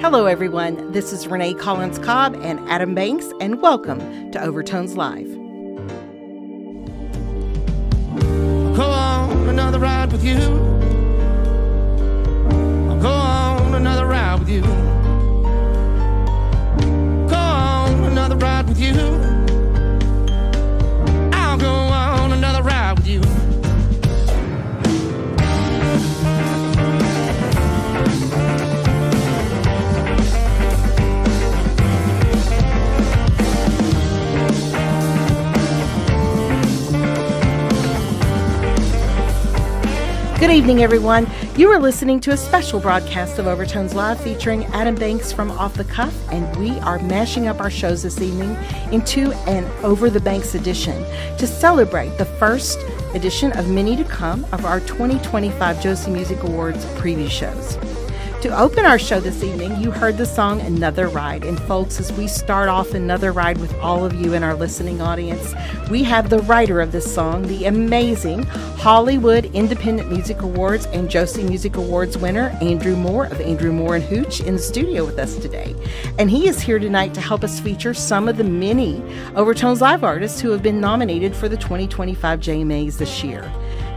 Hello, everyone. This is Renee Collins Cobb and Adam Banks, and welcome to Overtones Live. Go on another ride with you. I'll go on another ride with you. Go on another ride with you. I'll go on another ride with you. Good evening, everyone. You are listening to a special broadcast of Overtones Live featuring Adam Banks from Off the Cuff, and we are mashing up our shows this evening into an Over the Banks edition to celebrate the first edition of many to come of our 2025 Josie Music Awards preview shows. To open our show this evening, you heard the song Another Ride. And folks, as we start off Another Ride with all of you in our listening audience, we have the writer of this song, the amazing Hollywood Independent Music Awards and Josie Music Awards winner, Andrew Moore of Andrew Moore and Hooch, in the studio with us today. And he is here tonight to help us feature some of the many Overtones Live artists who have been nominated for the 2025 JMAs this year.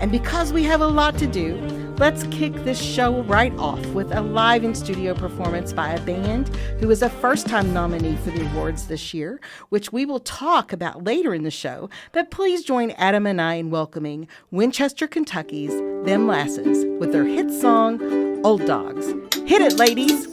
And because we have a lot to do, let's kick this show right off with a live in-studio performance by a band who is a first-time nominee for the awards this year, which we will talk about later in the show. But please join Adam and I in welcoming Winchester, Kentucky's Them Lasses with their hit song, Old Dogs. Hit it, ladies!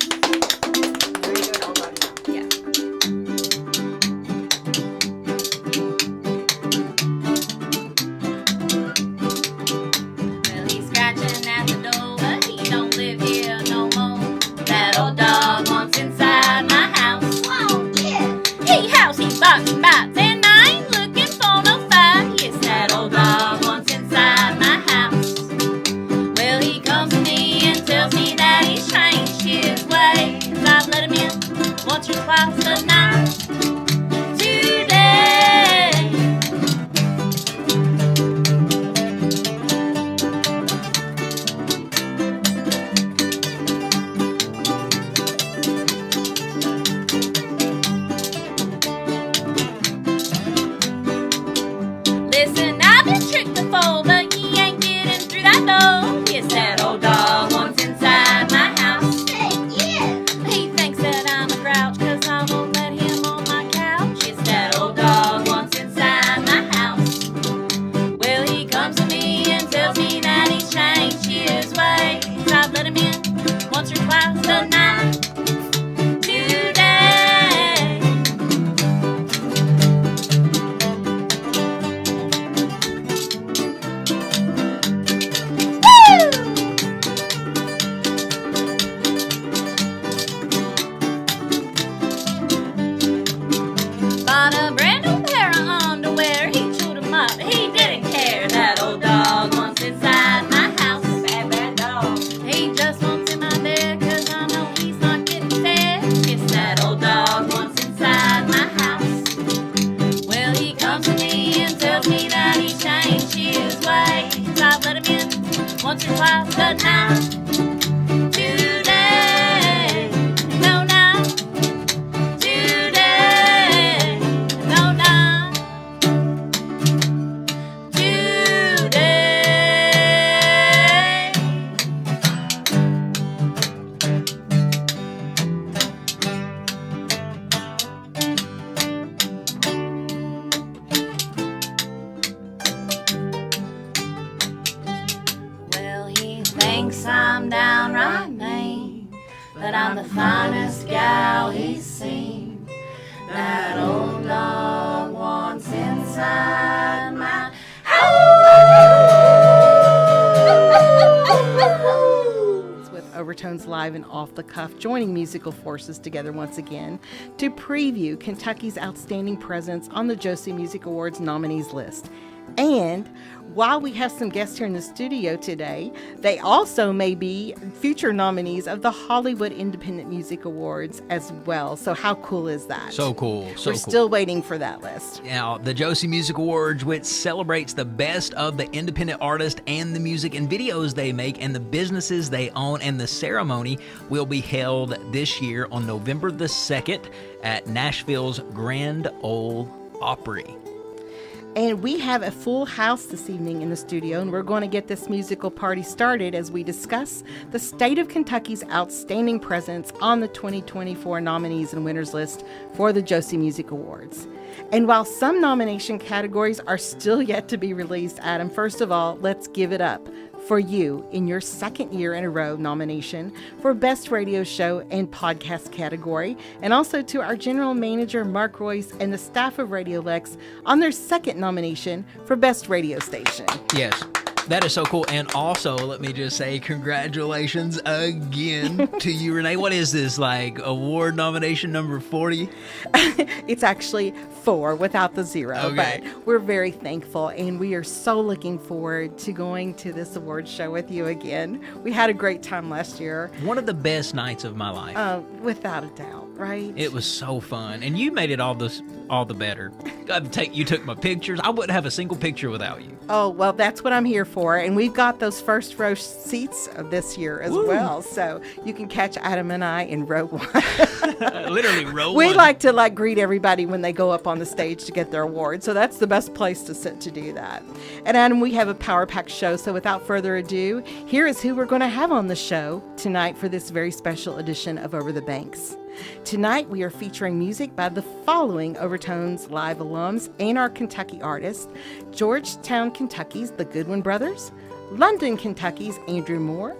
Overtones Live and Off the Cuff, joining musical forces together once again to preview Kentucky's outstanding presence on the Josie Music Awards nominees list. And while we have some guests here in the studio today, they also may be future nominees of the Hollywood Independent Music Awards as well. So how cool is that? So cool. We're still waiting for that list. Now, the Josie Music Awards, which celebrates the best of the independent artists and the music and videos they make and the businesses they own, and the ceremony will be held this year on November the 2nd at Nashville's Grand Ole Opry. And we have a full house this evening in the studio, and we're going to get this musical party started as we discuss the state of Kentucky's outstanding presence on the 2024 nominees and winners list for the Josie Music Awards. And while some nomination categories are still yet to be released, Adam, first of all, let's give it up for you in your second year in a row nomination for Best Radio Show and Podcast category, and also to our General Manager, Mark Royce, and the staff of Radio Lex on their second nomination for Best Radio Station. Yes, that is so cool. And also, let me just say congratulations again to you, Renee. What is this, like award nomination number 40? It's actually 4 without the 0, okay. But we're very thankful, and we are so looking forward to going to this award show with you again. We had a great time last year. One of the best nights of my life. Without a doubt, right? It was so fun, and you made it all the better. You took my pictures. I wouldn't have a single picture without you. Oh, well, that's what I'm here for, and we've got those first row seats this year as well, so you can catch Adam and I in row 1. Literally row 1. We like to greet everybody when they go up on the stage to get their award, so that's the best place to sit to do that. And Adam, we have a power-packed show, so without further ado, here is who we're going to have on the show tonight for this very special edition of Over the Banks. Tonight, we are featuring music by the following Overtones live alums and our Kentucky artists: Georgetown, Kentucky's the Goodwin Brothers, London, Kentucky's Andrew Moore,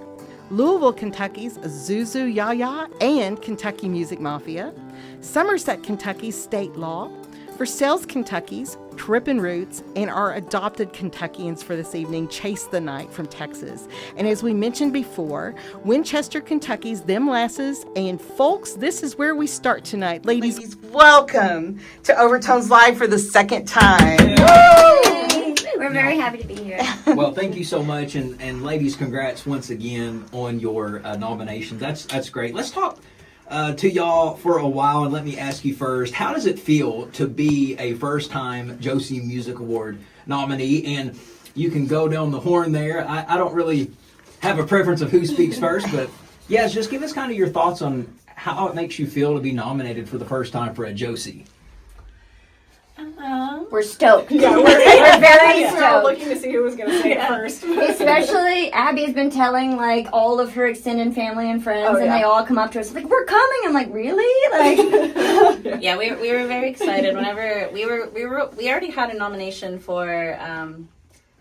Louisville, Kentucky's Zuzu Yaya and Kentucky Music Mafia, Somerset, Kentucky's Statelaw, Versailles, Kentucky's Trippin Roots, and our adopted Kentuckians for this evening, Chase the Night from Texas. And as we mentioned before, Winchester, Kentucky's Them Lasses, and folks, this is where we start tonight. Ladies, welcome to Overtones Live for the second time. Yay! We're very happy to be here. Well, thank you so much, and ladies, congrats once again on your nominations. That's great. Let's talk to y'all for a while, and let me ask you first, how does it feel to be a first-time Josie Music Award nominee? And you can go down the horn there. I don't really have a preference of who speaks first, but yes, just give us kind of your thoughts on how it makes you feel to be nominated for the first time for a Josie. We're stoked. Yeah, we're very stoked. We're looking to see who was going to say it first. Especially Abby's been telling all of her extended family and friends, and they all come up to us like, "We're coming." I'm like, "Really?" Yeah, we were very excited. Whenever we already had a nomination for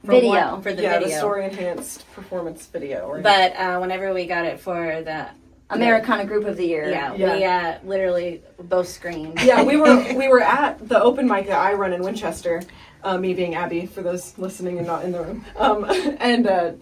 video for the video, the story enhanced performance video. Right? But whenever we got it for the Americana Group of the Year, we literally both screamed. Yeah, we were at the open mic that I run in Winchester, me being Abby, for those listening and not in the room. And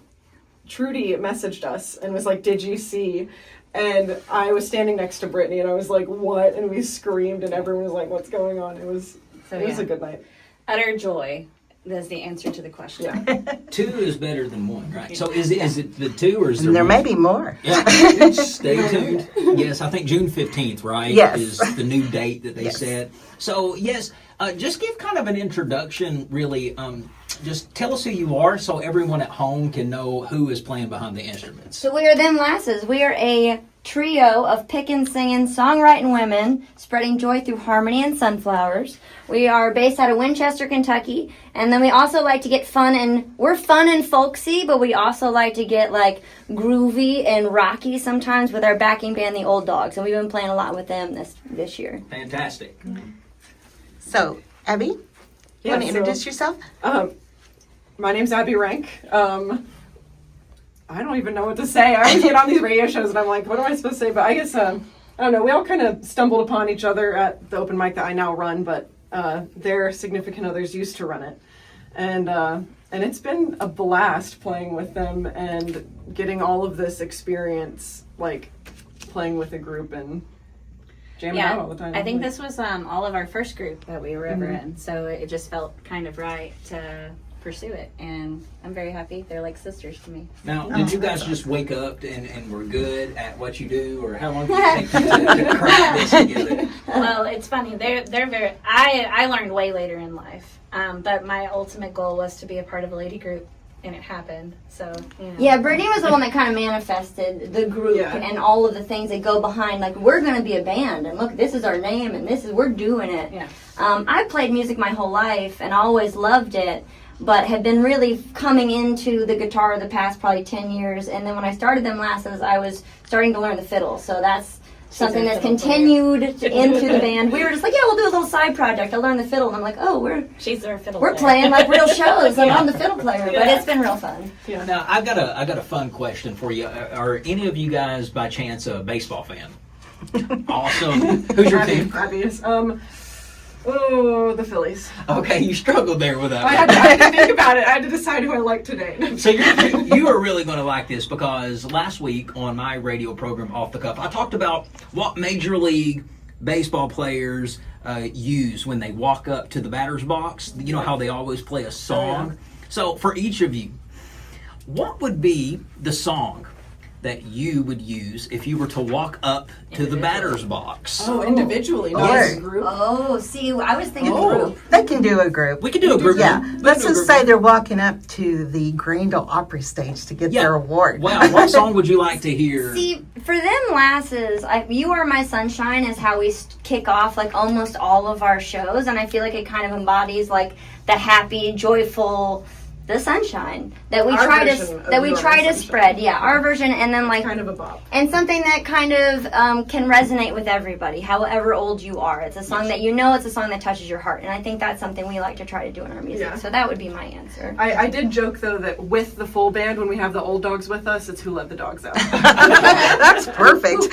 Trudy messaged us and was like, "Did you see?" And I was standing next to Brittany, and I was like, "What?" And we screamed, and everyone was like, "What's going on?" It was a good night. Utter joy. That's the answer to the question. Yeah. 2 is better than 1, right? So is it the 2 or is there There one? may be more. Yeah. Stay tuned. Yes, I think June 15th, right? Yes. Is the new date that they set. So, yes, just give kind of an introduction, really. Just tell us who you are so everyone at home can know who is playing behind the instruments. So we are Them Lasses. We are a trio of pickin', singing, songwriting women spreading joy through harmony and sunflowers. We are based out of Winchester, Kentucky, and then we also like to get fun, and we're fun and folksy, but we also like to get groovy and rocky sometimes with our backing band, the Old Dogs, and we've been playing a lot with them this year. Fantastic. So, Abby, you want to introduce yourself? My name's Abby Rank. I don't even know what to say. I always get on these radio shows and I'm like, what am I supposed to say? But I guess, I don't know, we all kind of stumbled upon each other at the open mic that I now run, but their significant others used to run it. And it's been a blast playing with them and getting all of this experience, playing with a group and jamming out all the time. I think this was all of our first group that we were ever in, so it just felt kind of right to pursue it, and I'm very happy. They're like sisters to me. Now, did you guys just wake up and were good at what you do, or how long did it take you to crack this together? Well, it's funny. They're very. I learned way later in life, but my ultimate goal was to be a part of a lady group, and it happened. So Yeah, Brittany was the one that kind of manifested the group and all of the things that go behind. Like, we're going to be a band, and look, this is our name, and we're doing it. Yeah. I played music my whole life, and always loved it, but have been really coming into the guitar the past probably 10 years. And then when I started them last, I was starting to learn the fiddle. So that's something that's continued into the band. We were just like, yeah, we'll do a little side project. I'll learn the fiddle. And I'm like, oh, she's our fiddle we're player. playing like real shows. And I'm the fiddle player. But it's been real fun. Yeah. Now, I got a fun question for you. Are any of you guys, by chance, a baseball fan? Awesome. Who's your team? Obvious. The Phillies. Okay, you struggled there with that. I had to think about it. I had to decide who I like today. So you are really going to like this, because last week on my radio program, Off the Cuff, I talked about what Major League Baseball players use when they walk up to the batter's box. You know how they always play a song? Oh, yeah. So for each of you, what would be the song that you would use if you were to walk up to the batter's box? Oh, individually, not Yes. as a group. Oh, see, I was thinking group. They can do a group. We could do a group. Yeah. We Let's can do a just group. say they're walking up to the Grand Ole Opry stage to get their award. Wow, what song would you like to hear? See, for them lasses, You Are My Sunshine is how we kick off like almost all of our shows, and I feel like it kind of embodies like the happy, joyful, the sunshine that we Our try version of to You Are My spread. Sunshine. Yeah, our version, and then like Kind of a bop. and something that kind of can resonate with everybody, however old you are. It's a song that it's a song that touches your heart, and I think that's something we like to try to do in our music. Yeah. So that would be my answer. I did joke though that with the full band, when we have the old dogs with us, it's Who Let the Dogs Out. That's perfect.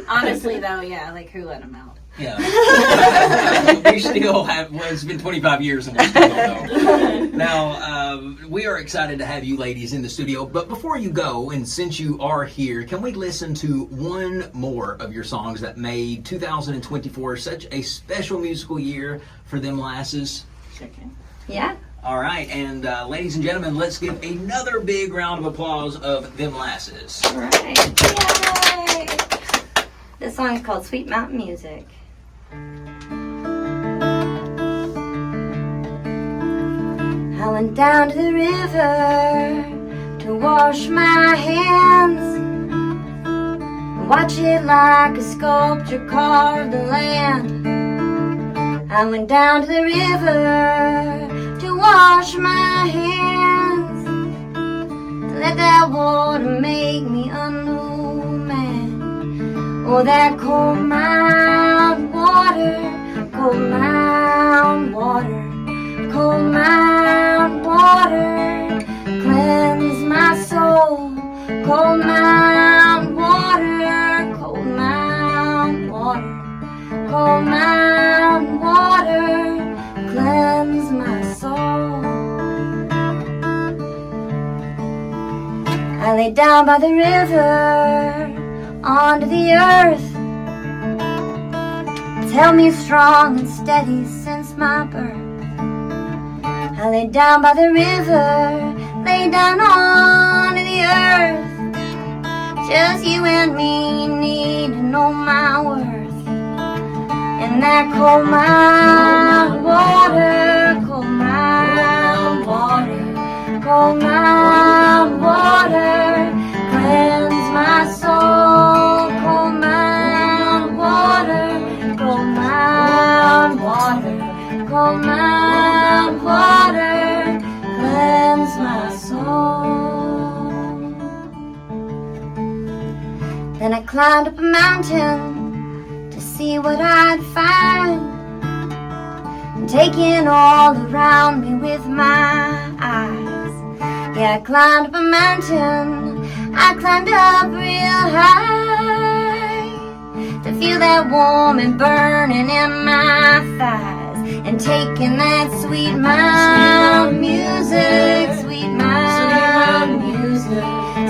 Honestly, though, yeah, like who let them out? Yeah. We still have, it's been 25 years and we still don't know. Now, we are excited to have you ladies in the studio, but before you go, and since you are here, can we listen to one more of your songs that made 2024 such a special musical year for them lasses? Sure can. Yeah. All right, and ladies and gentlemen, let's give another big round of applause of them lasses. All right. Yay! This song is called Sweet Mountain Music. I went down to the river to wash my hands, watch it like a sculpture carve the land. I went down to the river to wash my hands, to let that water make me a new man. Oh, that cold mountain water, cold mountain water, cold mountain water, cleanse my soul. Cold mountain water, cold mountain water, cold mountain water, cleanse my soul. I lay down by the river, onto the earth. It's held me strong and steady since my birth. I lay down by the river, lay down onto the earth. Just you and me need to know my worth. And that cold mountain water, cold mountain water, cold mountain water, cleanse my soul. Cold mountain water, cold mountain water, cold mountain water, cleanse my soul. Then I climbed up a mountain to see what I'd find, taking all around me with my eyes. Yeah, I climbed up a mountain, I climbed up real high, to feel that warm and burning in my thighs, and taking that sweet mountain music, sweet mountain music,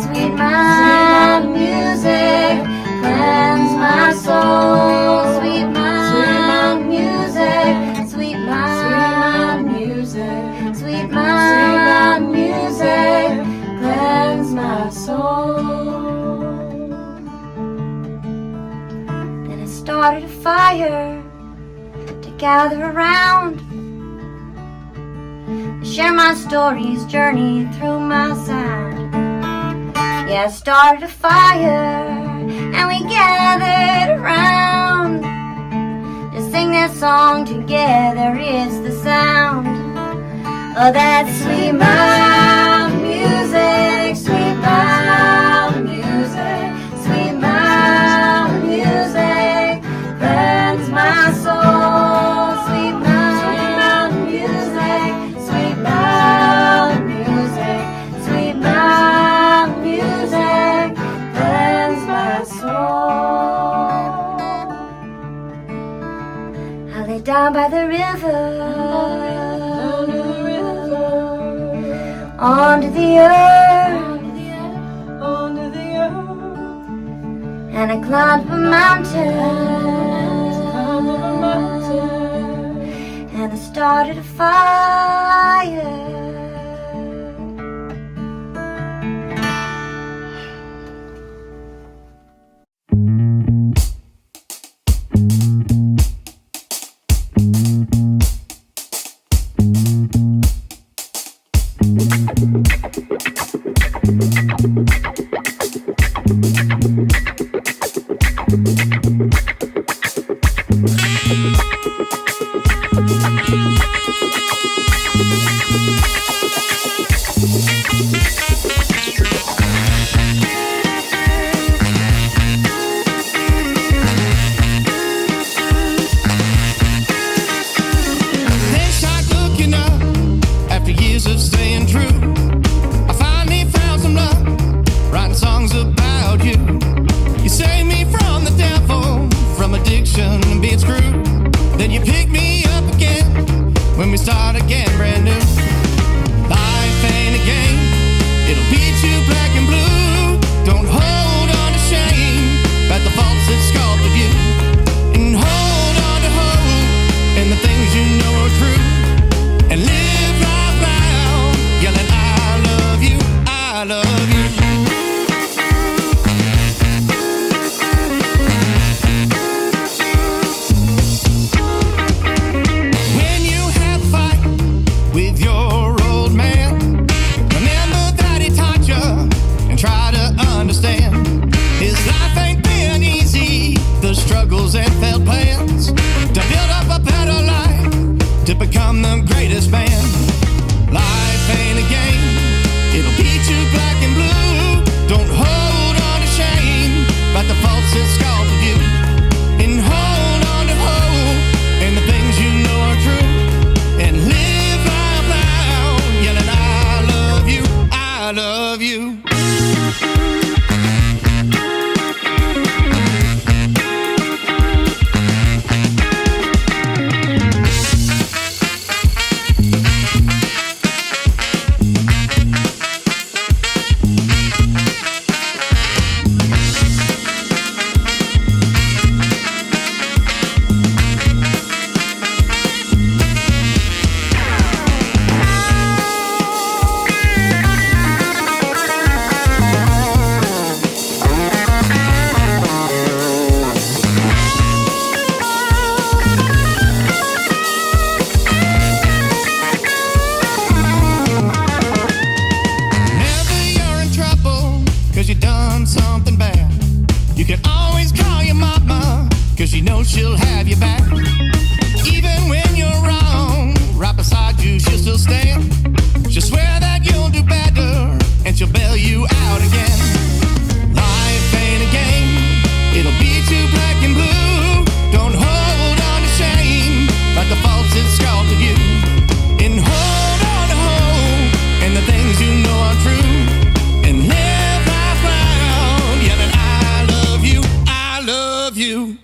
sweet mountain music, cleanse my soul. Sweet mountain music, sweet mountain music, sweet mountain started a fire to gather around, share my stories, journey through my sound. Yeah, I started a fire and we gathered around to sing this song together. Is the sound of that sweet mild music, sweet mild music, sweet mild music, cleanse my soul. Sweet mild music, sweet mild music, sweet mild music, cleanse my soul. I lay down by the river, onto the earth, and I climbed a mountain, and I started a fire. Things start looking up after years of staying true. I finally found some love, writing songs about you. You saved me from the devil, from addiction and being screwed. Then you pick me up again when we start again brand new. Life ain't a game, it'll beat you black and blue. Don't hold on to shame about the faults that sculpted you, and hold on to hope and the things you know are true, and live life loud, yelling I love you, I love you. When you have a fight with your old man, remember that he taught you and try to understand. His life ain't been easy, the struggles and failed plans to build up a better life, to become the greatest man. Life ain't a game, it'll beat you black and blue. Don't hold on to shame about the faults that scalded you, and hold on to hope and the things you know are true, and live life loud, yelling I love you, I love you. Whenever you're in trouble, cause you done something bad, you can always call your mama, cause she knows she'll have you back. Even when you're wrong, right beside you she'll still stand. She'll swear that you'll do better, and she'll bail you out again. Life ain't a game, it'll beat you black and blue. Don't hold on to shame about the faults that scalded you, and hold on to hope and the things you know are true, and live life loud, yelling I love you, I love you.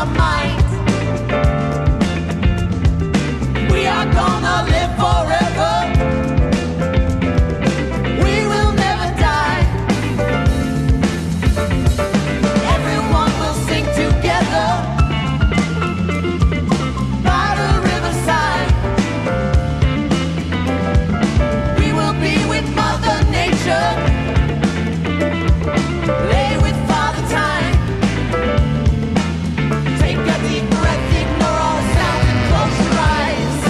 our mind. We are gonna live forever. We will never die. Everyone will sing together by the riverside. We will be with Mother Nature. Lay with Father Time. Take a deep breath, ignore all sound and close your eyes.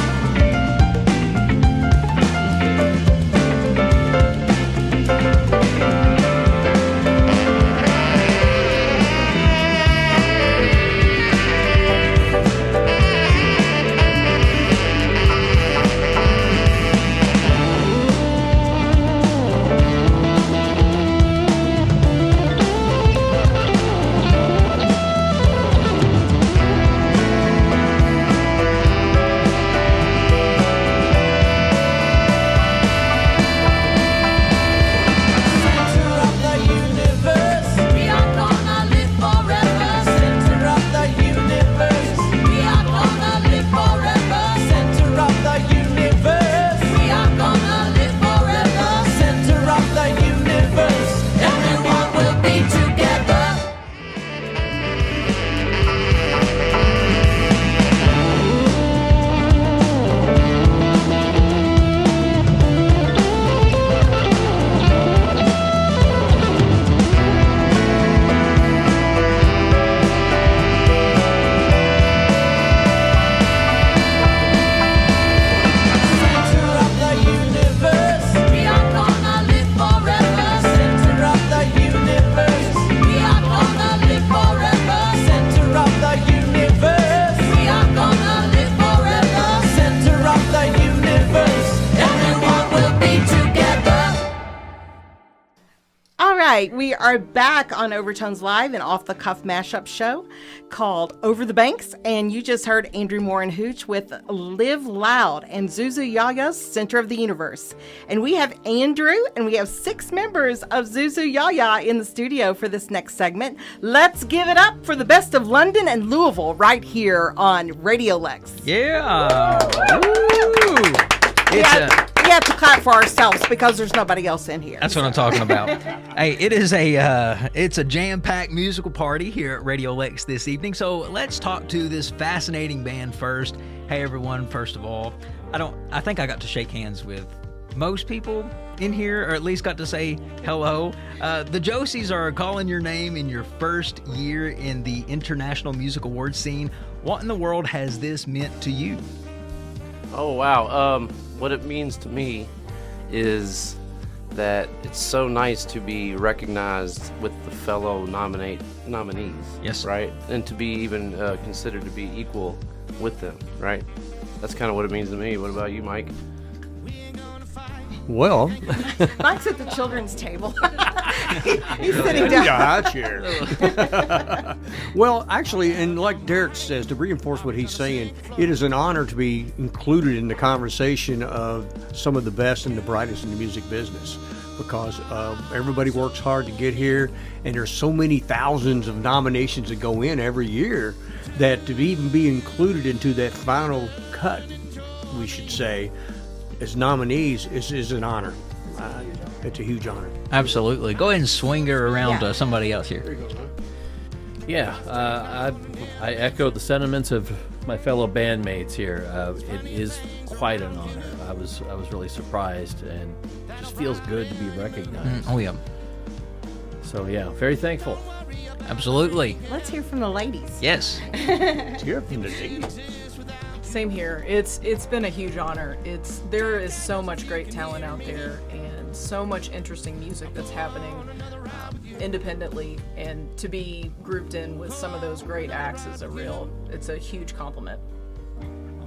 Center of the universe, we are gonna live forever. Center of the universe, we are gonna live forever. Center of the universe, we are gonna live forever. Center of the universe, everyone will be together. Center of the universe, we are gonna live forever. Center of the universe, we are gonna live forever. Center of the universe, we are gonna live forever. Center of the universe, everyone will be together. All right, we are back on Overtones Live, an off-the-cuff mashup show called Over the Banks, and you just heard Andrew Moore and Hooch with Live Loud and Zuzu Yaya's Center of the Universe. And we have Andrew, and we have 6 members of Zuzu Yaya in the studio for this next segment. Let's give it up for the best of London and Louisville right here on Radio Lex. Yeah. Woo. We have to clap for ourselves because there's nobody else in here. That's what I'm talking about. Hey, it's a jam-packed musical party here at Radio Lex this evening. So let's talk to this fascinating band first. Hey everyone, first of all, I think I got to shake hands with most people in here, or at least got to say hello. The Josies are calling your name in your first year in the International Music Awards scene. What in the world has this meant to you? Oh, wow. What it means to me is that it's so nice to be recognized with the fellow nominees. Yes. Right? And to be even considered to be equal with them, right? That's kind of what it means to me. What about you, Mike? Well, Mike's at the children's table. He's sitting down. high chair. Well, actually, and like Derek says, to reinforce what he's saying, it is an honor to be included in the conversation of some of the best and the brightest in the music business, because everybody works hard to get here, and there's so many thousands of nominations that go in every year that to even be included into that final cut, we should say, as nominees is an honor. It's a huge honor. Absolutely. Go ahead and swing her around Yeah. somebody else here. Yeah, I echo the sentiments of my fellow bandmates here. It is quite an honor. I was really surprised, and it just feels good to be recognized. Oh, yeah. So yeah, very thankful. Absolutely. Let's hear from the ladies. Yes. Same here. It's been a huge honor. There is so much great talent out there and so much interesting music that's happening independently, and to be grouped in with some of those great acts is it's a huge compliment.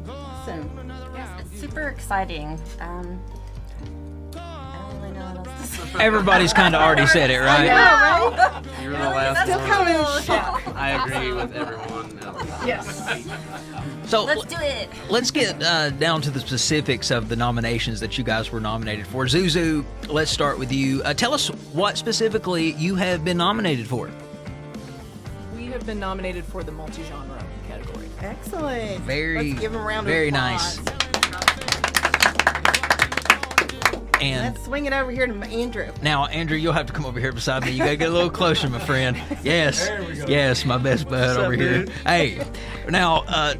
Awesome. Yes, it's super exciting. I don't really know what else to say. Everybody's kind of already said it, right? right? You're the last Still one. kind of in shock. I agree with everyone else. Yes. So Let's do it. let's get down to the specifics of the nominations that you guys were nominated for. Zuzu, let's start with you. Tell us what specifically you have been nominated for. We have been nominated for the multi-genre category. Excellent. Very, Let's give them a round of very applause. nice. And Let's swing it over here to Andrew. now, Andrew, you'll have to come over here beside me. You gotta get a little closer, my friend. Yes, yes, my best bud over here. Hey, now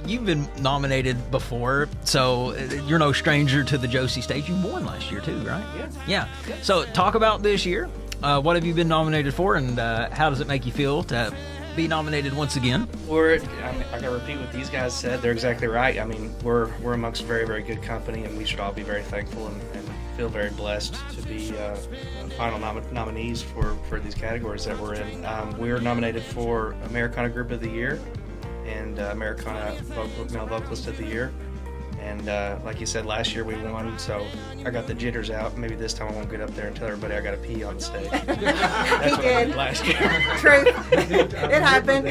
you've been nominated before, so you're no stranger to the Josie stage. You won last year too, right? Yeah. So talk about this year. What have you been nominated for, and how does it make you feel to be nominated once again? I gotta repeat what these guys said. They're exactly right. I mean, we're amongst very, very good company, and we should all be very thankful and feel very blessed to be final nominees for these categories that we're in. We were nominated for Americana Group of the Year and Americana Male Vocalist of the Year. And like you said, last year we won, so I got the jitters out. Maybe this time I won't get up there and tell everybody I got to pee on the stage. That's what I did last year. Truth. It happened.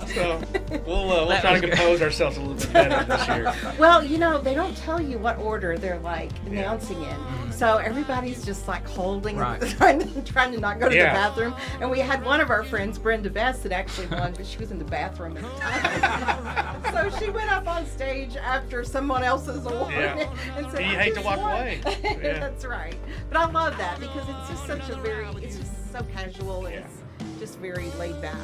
So we'll try to compose ourselves a little bit better this year. Well, you know, they don't tell you what order they're like announcing in. So everybody's just like holding, trying to not go to the bathroom. And we had one of our friends, Brenda Best, that actually won, but she was in the bathroom at the time. So she went up on stage after someone else's award and said, You hate to walk away. Yeah. That's right. But I love that because it's just it's just so casual and it's just very laid back.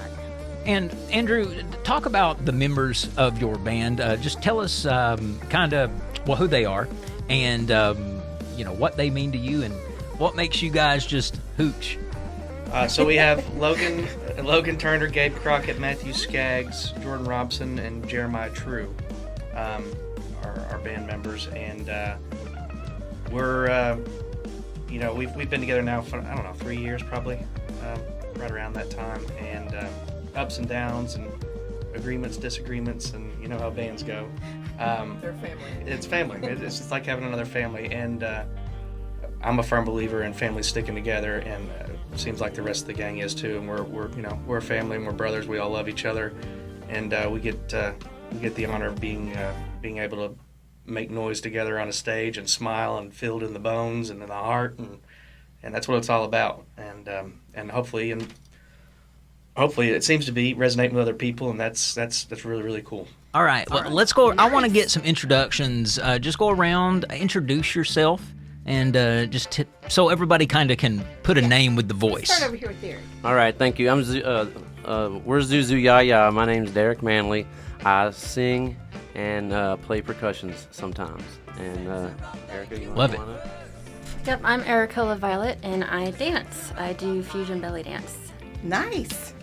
And Andrew, talk about the members of your band. Just tell us kind of who they are and what they mean to you and what makes you guys just Hooch. So we have Logan Turner, Gabe Crockett, Matthew Skaggs, Jordan Robson, and Jeremiah True, our band members, and we're we've been together now for 3 years probably, right around that time, and ups and downs and agreements, disagreements, and you know how bands go. They're family. It's family. It's just like having another family, and I'm a firm believer in families sticking together, and it seems like the rest of the gang is too. And we're a family, and we're brothers. We all love each other, and we get the honor of being able to make noise together on a stage and smile and feel it in the bones and in the heart, and that's what it's all about. And hopefully it seems to be resonating with other people, and that's really, really cool. All right, well, let's go. I want to get some introductions. Just go around, introduce yourself, and so everybody kind of can put a name with the voice. Start over here with Derek. All right, thank you. We're Zuzu Yaya. My name's Derek Manley. I sing and play percussions sometimes. And Erica, you love it. Yep, I'm Erica LaViolet, and I dance. I do fusion belly dance. Nice.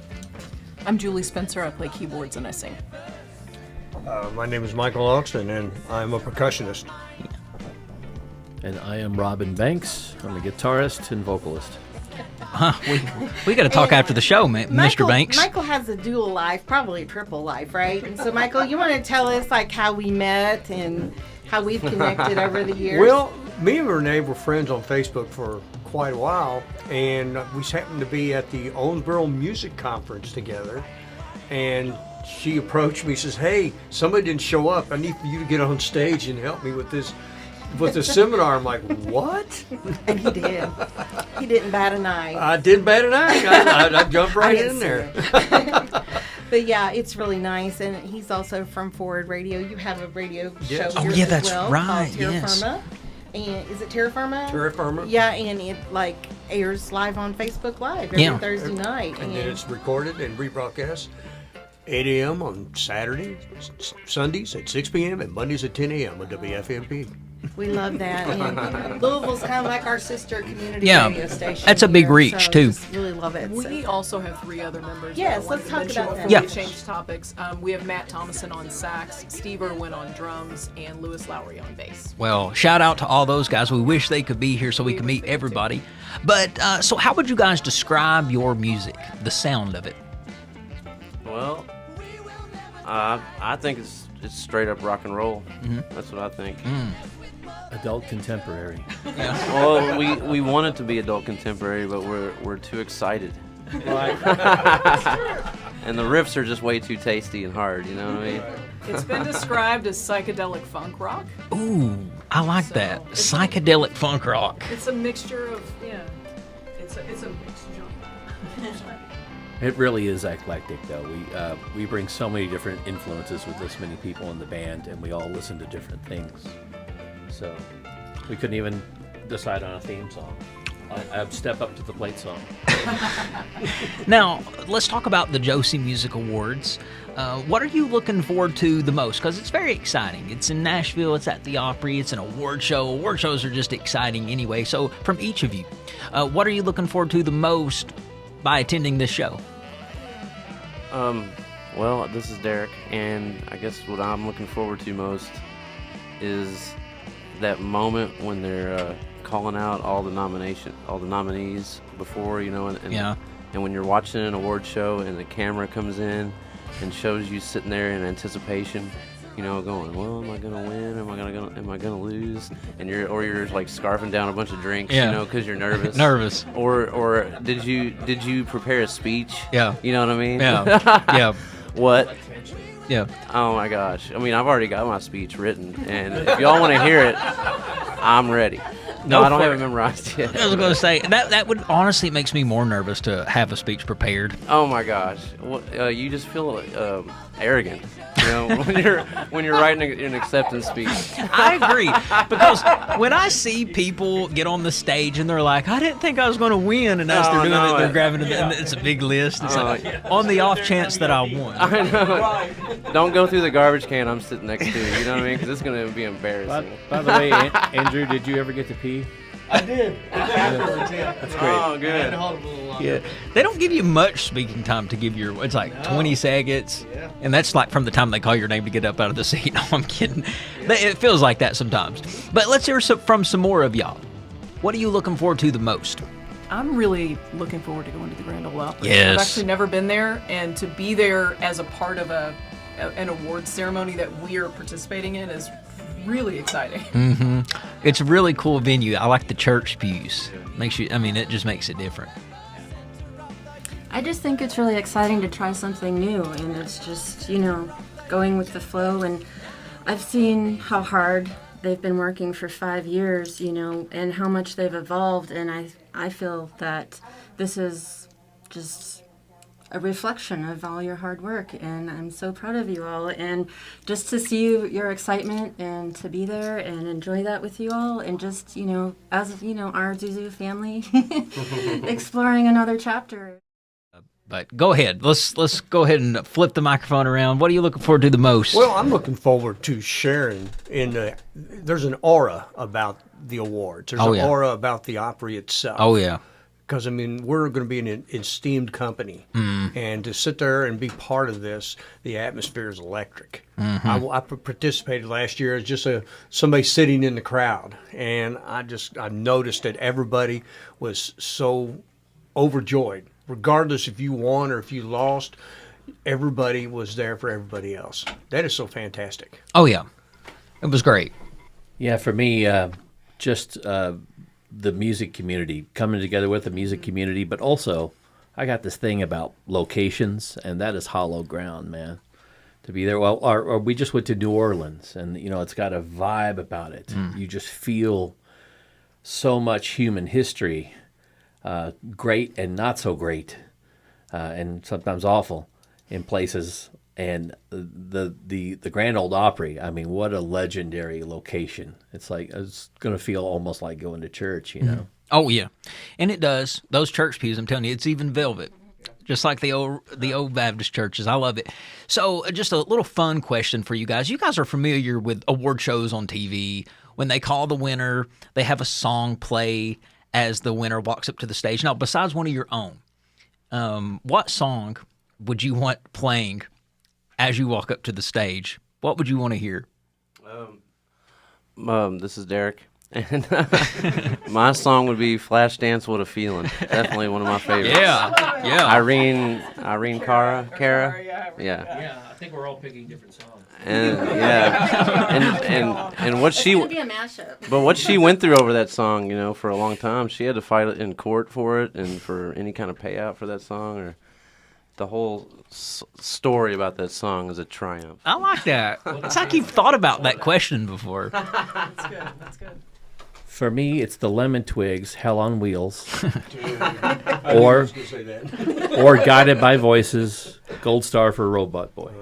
I'm Julie Spencer. I play keyboards and I sing. My name is Michael Austin, and I'm a percussionist. And I am Robin Banks. I'm a guitarist and vocalist. We got to talk after the show, Mr. Banks. Michael has a dual life, probably a triple life, right? And so, Michael, you want to tell us like how we met and how we've connected over the years? Well, me and Renee were friends on Facebook for quite a while, and we happened to be at the Owensboro Music Conference together, and she approached me, says, "Hey, somebody didn't show up. I need for you to get on stage and help me with this seminar." I'm like, "What?" And he did. He didn't bat an eye. I didn't bat an eye. I jumped right in there. But yeah, it's really nice, and he's also from Forward Radio. You have a radio show Oh, here yeah, as that's well, right, called Terra yes. Firma. And is it Terra Firma? Terra Firma. Yeah, and it airs live on Facebook Live every Thursday night. And then it's recorded and rebroadcast 8 a.m. on Saturday, Sundays at 6 p.m. and Mondays at 10 a.m. on WFMP. We love that. And Louisville's kind of like our sister community radio station. That's a big here, reach, so too. Just really love it. We also have 3 other members. Yes, that I wanted let's to talk mention about before that. we change topics. We have Matt Thomason on sax, Steve Irwin on drums, and Lewis Lowry on bass. Well, shout out to all those guys. We wish they could be here so we can meet everybody. But so how would you guys describe your music, the sound of it? Well, I think it's straight up rock and roll. Mm-hmm. That's what I think. Adult contemporary. Well, we want it to be adult contemporary, but we're too excited. Right. And the riffs are just way too tasty and hard, you know what I mean? It's been described as psychedelic funk rock. Ooh, I like that. Psychedelic funk rock. It's a mixture of, it's a mixed genre. It really is eclectic, though. We bring so many different influences with this many people in the band, and we all listen to different things. So we couldn't even decide on a theme song. A Step Up to the Plate song. Now, let's talk about the Josie Music Awards. What are you looking forward to the most? Because it's very exciting. It's in Nashville. It's at the Opry. It's an award show. Award shows are just exciting anyway. So from each of you, what are you looking forward to the most by attending this show? Well, this is Derek, and I guess what I'm looking forward to most is that moment when they're calling out all the nominees before, and when you're watching an award show and the camera comes in and shows you sitting there in anticipation, going, well, am I gonna win? Am I gonna lose? And you're like scarfing down a bunch of drinks, because you're nervous. Nervous. Or did you prepare a speech? Yeah. You know what I mean? Yeah. Yeah. What? Yeah. Oh my gosh. I mean, I've already got my speech written, and if y'all want to hear it, I'm ready. No, I don't have it memorized yet. I was going to say, that would honestly makes me more nervous to have a speech prepared. Oh my gosh. You just feel arrogant, when you're writing an acceptance speech. I agree, because when I see people get on the stage and they're like, I didn't think I was going to win, and as they're doing it, they're grabbing it, and it's a big list. It's like, on the off chance that I won. I know. Don't go through the garbage can I'm sitting next to, you know what I mean? Because it's going to be embarrassing. By the way, Andrew, did you ever get to pee? I did. That's great. Oh, good. I had to hold a little longer. Yeah, they don't give you much speaking time to give your. It's like 20 seconds, and that's like from the time they call your name to get up out of the seat. No, I'm kidding. It feels like that sometimes. But let's hear from some more of y'all. What are you looking forward to the most? I'm really looking forward to going to the Grand Ole Opry. Yes. I've actually never been there, and to be there as a part of an awards ceremony that we are participating in is really exciting. Mm-hmm. It's a really cool venue. I like the church pews. It just makes it different. I just think it's really exciting to try something new, and it's just, going with the flow. And I've seen how hard they've been working for 5 years, and how much they've evolved, and I feel that this is just a reflection of all your hard work, and I'm so proud of you all, and just to see your excitement and to be there and enjoy that with you all, and just as our Zuzu family exploring another chapter. But go ahead. Let's go ahead and flip the microphone around. What are you looking forward to the most? Well, I'm looking forward to sharing there's an aura about the awards. There's an aura about the Opry itself. Oh yeah. Because, we're going to be an esteemed company. And to sit there and be part of this, the atmosphere is electric. Mm-hmm. I participated last year as just somebody sitting in the crowd. And I noticed that everybody was so overjoyed. Regardless if you won or if you lost, everybody was there for everybody else. That is so fantastic. Oh, yeah. It was great. Yeah, for me, the music community, coming together with the music community, but also I got this thing about locations, and that is hollow ground, man. To be there, or we just went to New Orleans, and it's got a vibe about it. You just feel so much human history, great and not so great, and sometimes awful in places. And the Grand Ole Opry, what a legendary location. It's like, it's going to feel almost like going to church, Oh, yeah. And it does. Those church pews, I'm telling you, it's even velvet. Just like the old Baptist churches. I love it. So just a little fun question for you guys. You guys are familiar with award shows on TV. When they call the winner, they have a song play as the winner walks up to the stage. Now, besides one of your own, what song would you want playing as you walk up to the stage? What would you want to hear? This is Derek, and my song would be "Flashdance What a Feeling." Definitely one of my favorites. Yeah. Irene Cara. Yeah, I think we're all picking different songs. And what It's gonna be a mashup. But what she went through over that song, for a long time, she had to fight in court for it, and for any kind of payout for that song, or the whole story about that song is a triumph. I like that. It's like you've thought about that question before. That's good. For me, it's the Lemon Twigs, Hell on Wheels, I knew I was gonna say that. or Guided by Voices, Gold Star for Robot Boy.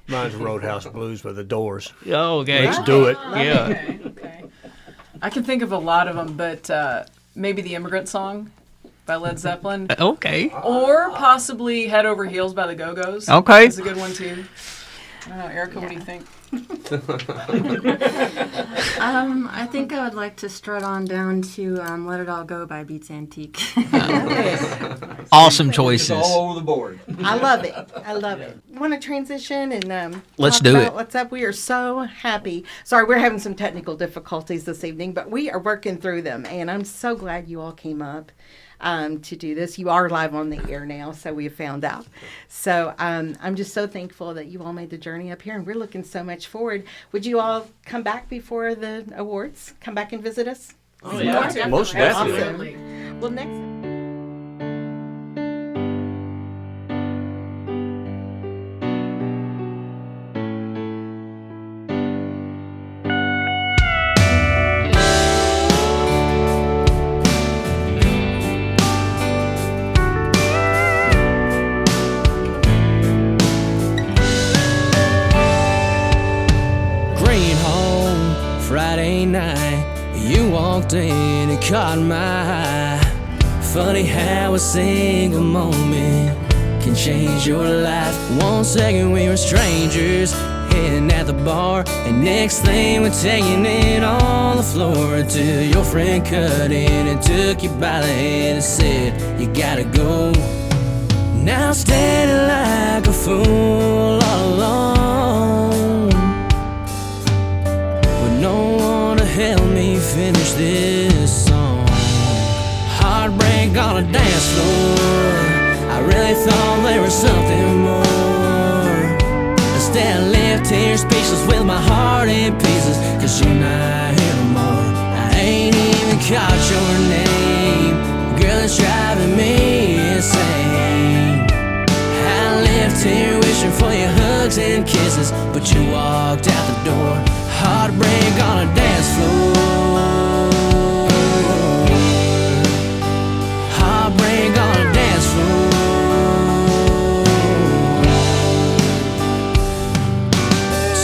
Mine's Roadhouse Blues by the Doors. Oh, okay. Let's do it. Yeah. Okay. I can think of a lot of them, but maybe the Immigrant Song by Led Zeppelin. Okay. Or possibly Head Over Heels by the Go-Go's. Okay. That's a good one, too. I don't know, Erica, what do you think? I think I would like to strut on down to Let It All Go by Beats Antique. Awesome choices. All over the board. I love it. I love it. Want to transition and Let's talk do about it. What's up? We are so happy. Sorry, we're having some technical difficulties this evening, but we are working through them, and I'm so glad you all came up to do this. You are live on the air now, so we have found out. So I'm just so thankful that you all made the journey up here, and we're looking so much forward. Would you all come back before the awards? Come back and visit us? Oh, yeah. Most definitely. Awesome. Well, next. Friday night, you walked in and caught my eye. Funny how a single moment can change your life. 1 second we were strangers, hitting at the bar, and next thing we're taking it on the floor until your friend cut in and took you by the hand and said, you gotta go. Now standing like a fool all alone, no one to help me finish this song. Heartbreak on a dance floor, I really thought there was something more. Instead I left here speechless with my heart in pieces, cause you're not here no more. I ain't even caught your name, girl, it's driving me insane. I left here wishing for your hugs and kisses, but you walked out the door. Heartbreak on a dance floor. Heartbreak on a dance floor.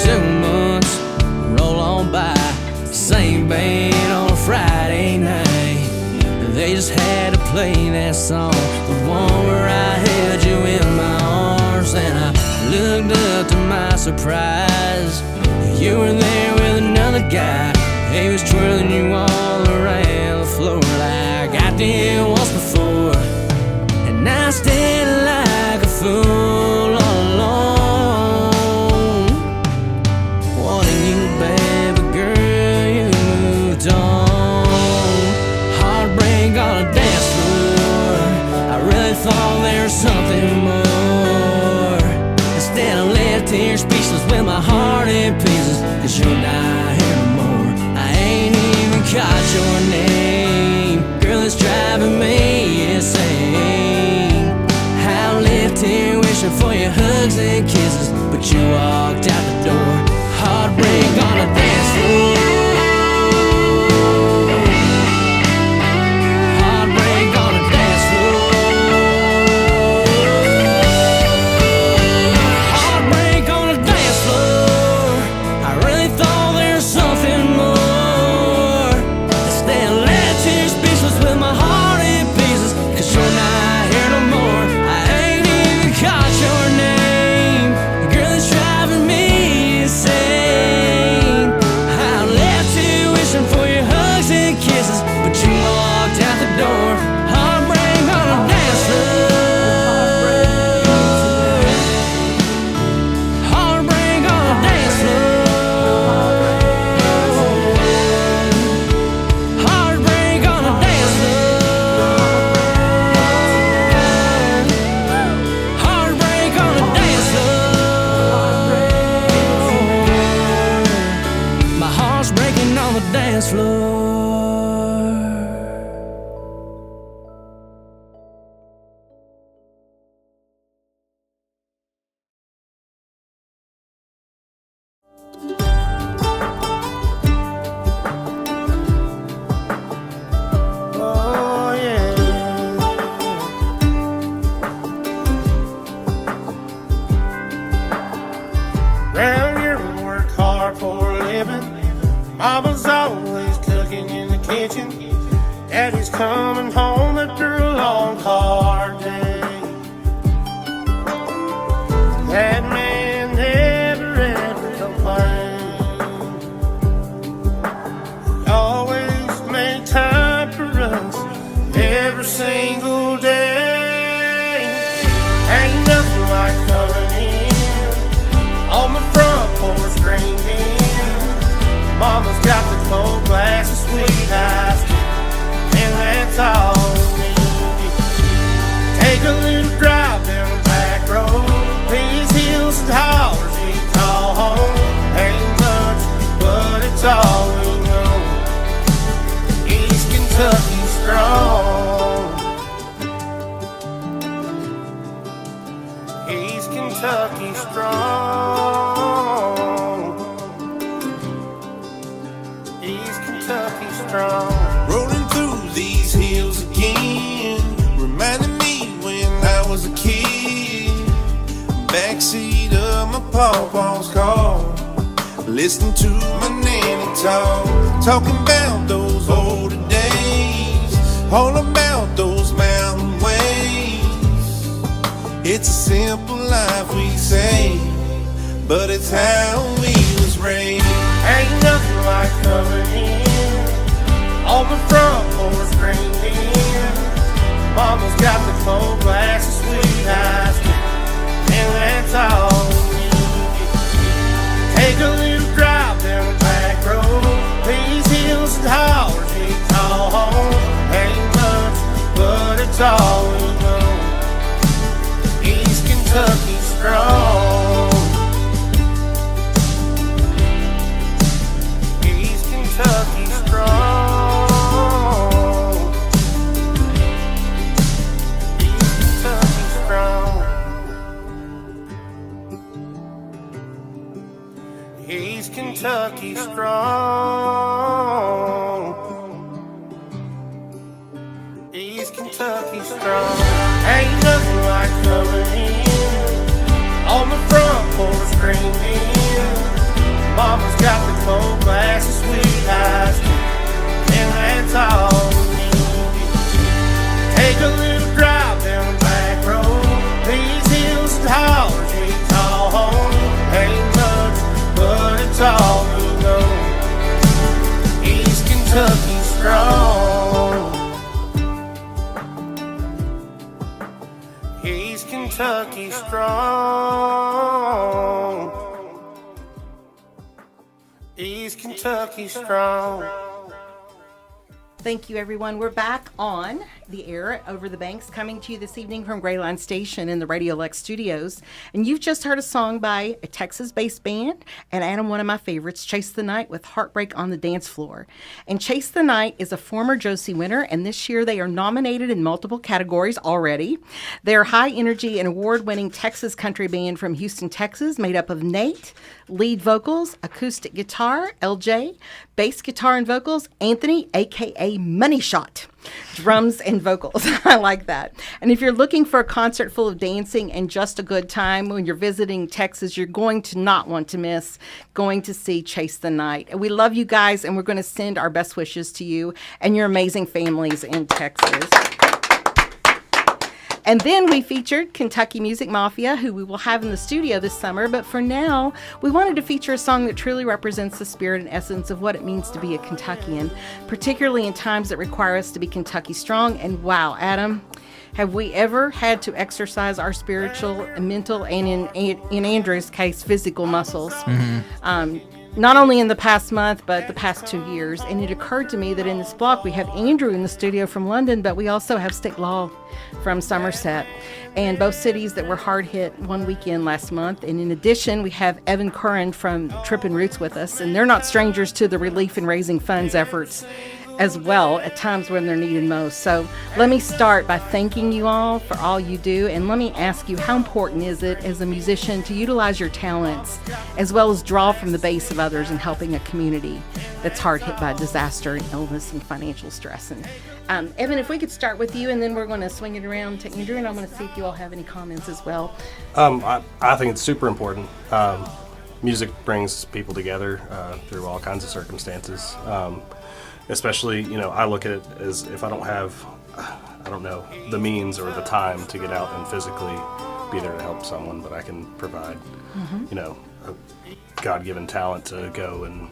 2 months roll on by, same band on a Friday night. They just had to play that song, the one where I held you in my arms, and I looked up to my surprise. You were there with another guy. He was twirling you all around the floor like I did once before. And I stayed like a fool all alone, wanting you back, but girl, you moved on. Heartbreak on a dance floor, I really thought there was something more. Instead I left here speechless with my heart in pieces, cause you're not here no more. I ain't even caught your name, girl, it's driving me insane. I left here wishing for your hugs and kisses, but you walked out the door. Heartbreak on a dance floor. Heartbreak on a dance floor. Heartbreak on a dance floor, I really thought there was something more. Instead I left here speechless with my heart in pieces, cause you're not here no more. I ain't even caught your name, girl, it's driving me insane. I left here wishing for your hugs and kisses, but you walked out the door. Heartbreak on a dance floor. Heartbreak on a dance floor. Heartbreak on a dance floor. Heartbreak on a dance floor. My heart's breaking on the dance floor. Mama's always cooking in the kitchen. Daddy's coming home after a long, hard day. That man never ever complained. He always made time for us every single day. Ain't nothing like coming in on the front porch drinking. Mama's got the cold glass of sweet ice tea, and that's all we need. Take a little drive down the back road. These hills and hollers we call home. Ain't much, but it's all we know. East Kentucky strong. East Kentucky strong. East Kentucky strong. Rolling through these hills again, reminding me when I was a kid. Backseat of my pawpaw's car, listening to my nanny talking about those older days, all about those mountain ways. It's a simple life we say, but it's how we was raised. Ain't nothing like coming in on the front porch drinking. Mama's got the cold glass of sweet ice cream, and that's all we need. Take a little drive down the back road. These hills and hollers we call home. Ain't much, but it's all we know. East Kentucky strong. East Kentucky strong. East Kentucky strong. East Kentucky strong. East Kentucky strong. Ain't nothing like coming in on the front porch drinking. Mama's got the cold glass of sweet ice cream, and that's all we need. Take a little drive down the back road. These hills and hollers we call home. Ain't much, but it's all we know. East Kentucky strong. East Kentucky strong. East Kentucky strong. Thank you, everyone. We're back on the air Over the Banks, coming to you this evening from Grayline Station in the Radio Lex studios. And you've just heard a song by a Texas-based band, and Adam, one of my favorites, Chase the Night with Heartbreak on the Dance Floor. And Chase the Night is a former Josie winner, and this year they are nominated in multiple categories already. They're a high-energy and award-winning Texas country band from Houston, Texas, made up of Nate, lead vocals, acoustic guitar, LJ, bass guitar and vocals, Anthony, a.k.a. Money Shot, drums and vocals. I like that. And if you're looking for a concert full of dancing and just a good time when you're visiting Texas, you're going to not want to miss going to see Chase the Night. We love you guys, and we're going to send our best wishes to you and your amazing families in Texas. And then we featured Kentucky Music Mafia, who we will have in the studio this summer. But for now, we wanted to feature a song that truly represents the spirit and essence of what it means to be a Kentuckian, particularly in times that require us to be Kentucky strong. And wow, Adam, have we ever had to exercise our spiritual, mental, and in Andrew's case, physical muscles? Mm-hmm. Not only in the past month, but the past 2 years. And it occurred to me that in this block, we have Andrew in the studio from London, but we also have Statelaw from Somerset, and both cities that were hard hit one weekend last month. And in addition, we have Evan Curran from Trippin Roots with us, and they're not strangers to the relief and raising funds efforts as well at times when they're needed most. So let me start by thanking you all for all you do, and let me ask you, how important is it as a musician to utilize your talents as well as draw from the base of others in helping a community that's hard hit by disaster and illness and financial stress? And Evan, if we could start with you, and then we're going to swing it around to Andrew, and I'm going to see if you all have any comments as well. I think it's super important. music brings people together through all kinds of circumstances. Especially, I look at it as if I don't have, the means or the time to get out and physically be there to help someone, but I can provide, a God-given talent to go and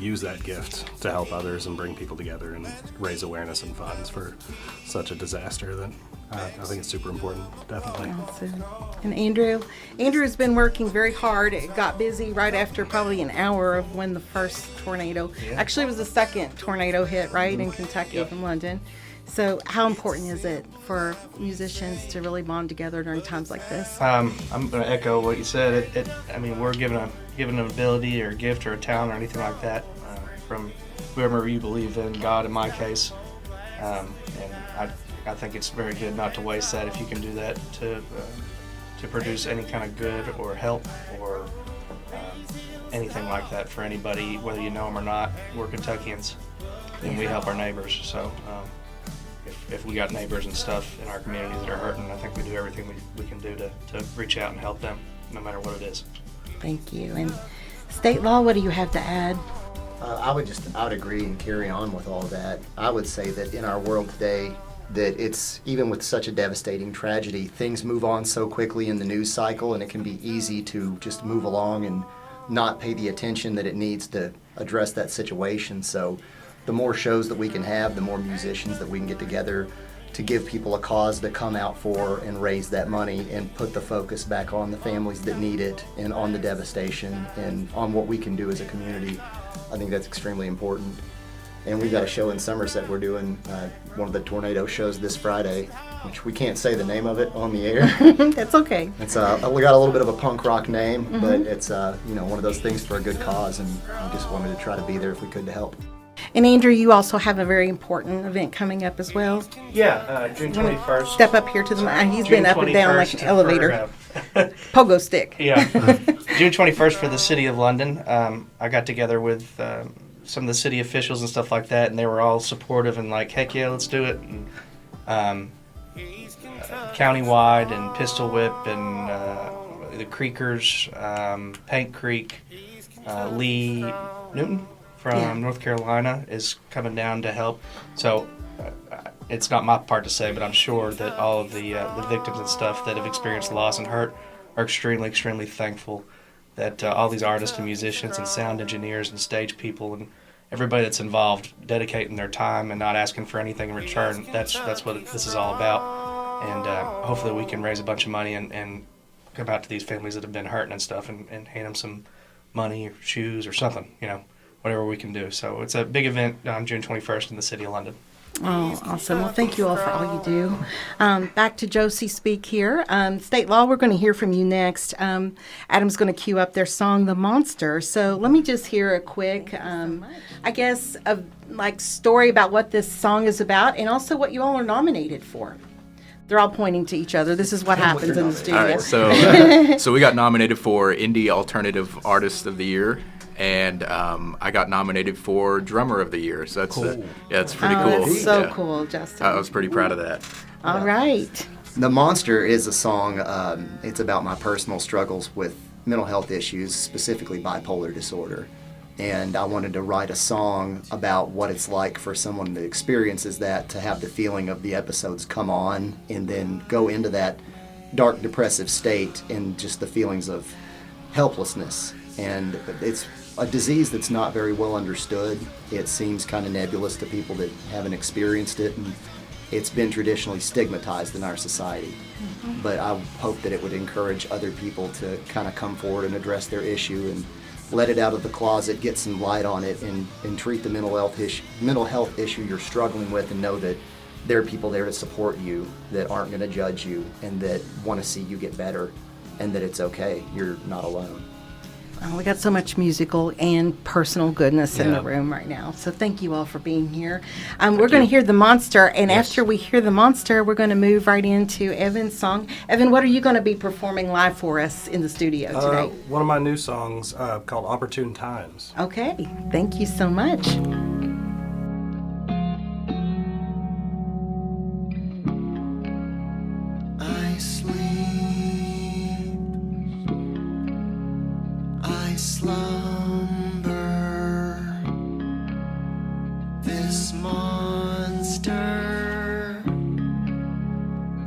use that gift to help others and bring people together and raise awareness and funds for such a disaster that I think it's super important, definitely. Awesome. And Andrew has been working very hard. It got busy right after probably an hour of when the first tornado, actually it was the second tornado hit, right, in Kentucky from London. So how important is it for musicians to really bond together during times like this? I'm going to echo what you said. We're given an ability or a gift or a talent or anything like that from whoever you believe in, God in my case. And I think it's very good not to waste that if you can do that to produce any kind of good or help or anything like that for anybody, whether you know them or not. We're Kentuckians and we help our neighbors. So if we got neighbors and stuff in our communities that are hurting, I think we do everything we can do to reach out and help them, no matter what it is. Thank you. And Statelaw, what do you have to add? I would agree and carry on with all that. I would say that in our world today, that it's, even with such a devastating tragedy, things move on so quickly in the news cycle, and it can be easy to just move along and not pay the attention that it needs to address that situation. So the more shows that we can have, the more musicians that we can get together to give people a cause to come out for and raise that money and put the focus back on the families that need it and on the devastation and on what we can do as a community. I think that's extremely important. And we've got a show in Somerset. We're doing one of the tornado shows this Friday, which we can't say the name of it on the air. That's okay. It's we got a little bit of a punk rock name, but it's one of those things for a good cause, and we just wanted to try to be there if we could to help. And Andrew, you also have a very important event coming up as well. Yeah, June 21st. Step up here to the mic. He's been up and down like an elevator. Pogo stick. Yeah. June 21st for the City of London. I got together with some of the city officials and stuff like that, and they were all supportive and like, heck yeah, let's do it. And, countywide and Pistol Whip and the Creekers, Paint Creek, Lee Newton from North Carolina is coming down to help. So it's not my part to say, but I'm sure that all of the victims and stuff that have experienced loss and hurt are extremely, extremely thankful that all these artists and musicians and sound engineers and stage people and everybody that's involved dedicating their time and not asking for anything in return. That's what this is all about. And hopefully we can raise a bunch of money and come out to these families that have been hurting and stuff and hand them some money or shoes or something, whatever we can do. So it's a big event on June 21st in the City of London. Oh, awesome. Well, thank you all for all you do. Back to Josie Speak here. Statelaw, we're going to hear from you next. Adam's going to cue up their song, The Monster. So let me just hear a quick, story about what this song is about and also what you all are nominated for. They're all pointing to each other. This is what happens in the studio. All right, so we got nominated for Indie Alternative Artist of the Year. And I got nominated for Drummer of the Year. So that's cool. It's pretty cool. That's so cool, Justin. I was pretty proud of that. All right. The Monster is a song, it's about my personal struggles with mental health issues, specifically bipolar disorder. And I wanted to write a song about what it's like for someone that experiences that to have the feeling of the episodes come on and then go into that dark depressive state and just the feelings of helplessness. And it's a disease that's not very well understood. It seems kind of nebulous to people that haven't experienced it, and it's been traditionally stigmatized in our society. Mm-hmm. But I hope that it would encourage other people to kind of come forward and address their issue and let it out of the closet, get some light on it, and treat the mental health issue you're struggling with, and know that there are people there to support you that aren't going to judge you and that want to see you get better, and that it's okay. You're not alone. We got so much musical and personal goodness in the room right now. So thank you all for being here. We're going to hear The Monster, and after we hear The Monster, we're going to move right into Evan's song. Evan, what are you going to be performing live for us in the studio today? One of my new songs called Opportune Times. Okay, thank you so much. I slumber, this monster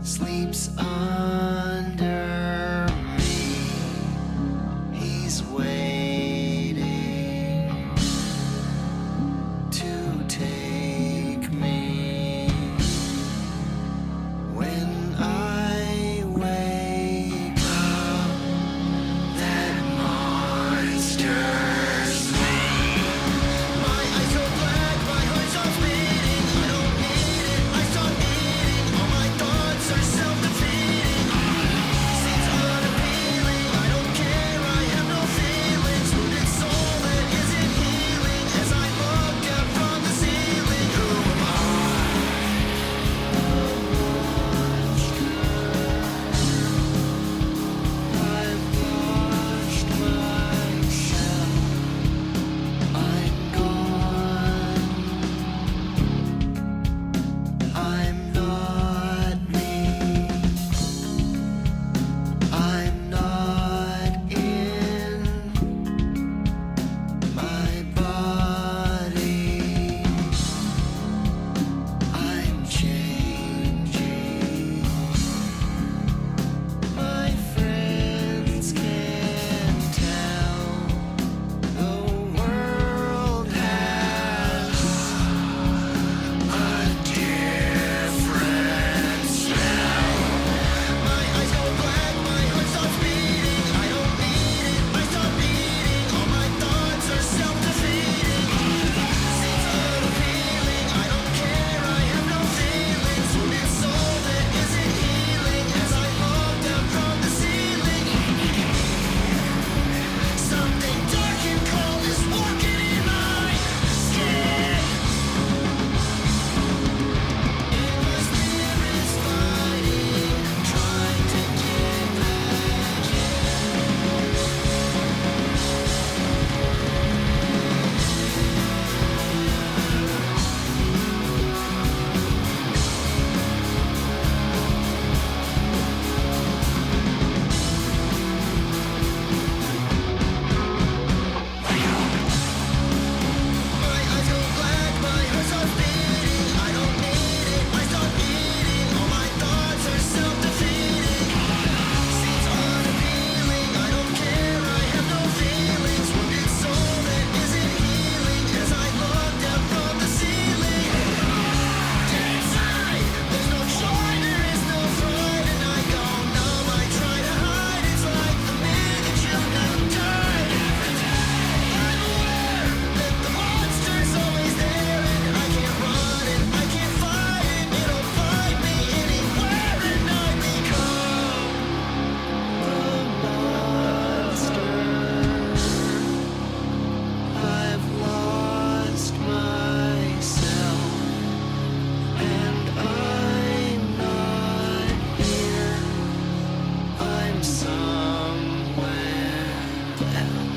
sleeps under me. He's waiting to take me. When I wake up, that monster's me. My eyes go black, my heart stops beating. I don't need it, I stop eating. All my thoughts are self-defeating. Seems unappealing, I don't care, I have no feelings. Wounded soul that isn't healing. As I look up from the ceiling, who am I? I've watched myself. I'm gone. I'm not me. I'm not in my body. I'm changing. My friends can tell. The world has a different smell. My eyes go black, my heart stops beating. I don't need it, I stop eating. All my thoughts are self-defeating. Seems unappealing, I don't care, I have no feelings. Wounded soul that isn't healing. As I look down from the ceiling, something dark and cold is walking in my skin. My spirit's fighting, trying to get back My eyes go black, my heart stops beating. I don't need it, I stop eating. All my thoughts are self-defeating. Seems unappealing, I don't care, I have no feelings. Wounded soul that isn't healing. As I look down from the ceiling, dead inside, there's no joy, there is no fright, and I go numb. I try to hide, it's like the minute you have died. I'm aware that the monster's always there, and I can't run it, I can't fight it. It'll find me anywhere, and I become the monster. I've lost myself, and I'm not here. I'm somewhere else.